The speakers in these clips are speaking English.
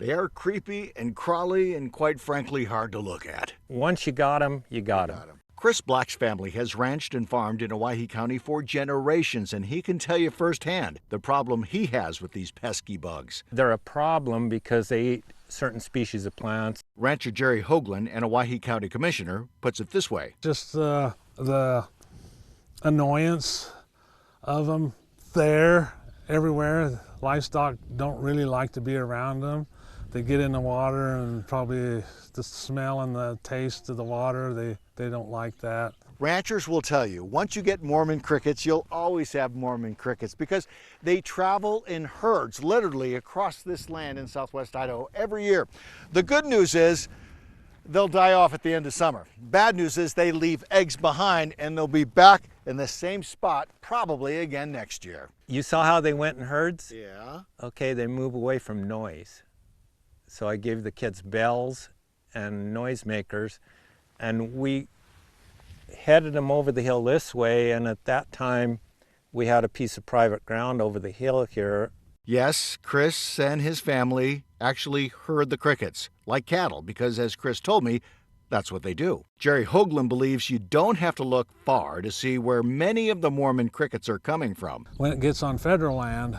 They are creepy and crawly and quite frankly hard to look at. Once you got them, you got them. Chris Black's family has ranched and farmed in Owyhee County for generations, and he can tell you firsthand the problem he has with these pesky bugs. They're a problem because they eat certain species of plants. Rancher Jerry Hoagland, an Owyhee County commissioner, puts it this way. Just the annoyance of them there, everywhere. Livestock don't really like to be around them. They get in the water and probably the smell and the taste of the water, they don't like that. Ranchers will tell you, once you get Mormon crickets, you'll always have Mormon crickets because they travel in herds, literally across this land in southwest Idaho every year. The good news is they'll die off at the end of summer. Bad news is they leave eggs behind and they'll be back in the same spot probably again next year. You saw how they went in herds? Yeah. Okay, they move away from noise. So I gave the kids bells and noisemakers, and we headed them over the hill this way, and at that time we had a piece of private ground over the hill here. Yes, Chris and his family actually herd the crickets like cattle because, as Chris told me, that's what they do. Jerry Hoagland believes you don't have to look far to see where many of the Mormon crickets are coming from. When it gets on federal land,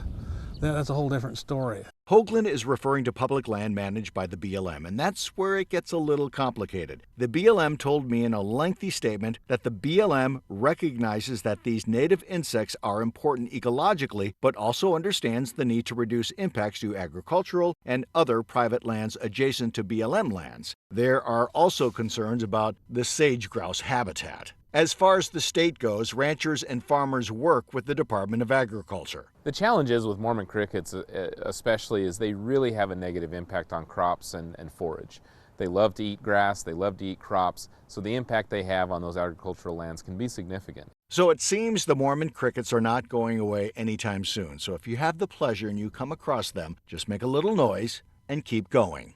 then that's a whole different story. Hoagland is referring to public land managed by the BLM, and that's where it gets a little complicated. The BLM told me in a lengthy statement that the BLM recognizes that these native insects are important ecologically, but also understands the need to reduce impacts to agricultural and other private lands adjacent to BLM lands. There are also concerns about the sage grouse habitat. As far as the state goes, ranchers and farmers work with the Department of Agriculture. The challenge is with Mormon crickets especially is they really have a negative impact on crops and forage. They love to eat grass, they love to eat crops, so the impact they have on those agricultural lands can be significant. So it seems the Mormon crickets are not going away anytime soon. So if you have the pleasure and you come across them, just make a little noise and keep going.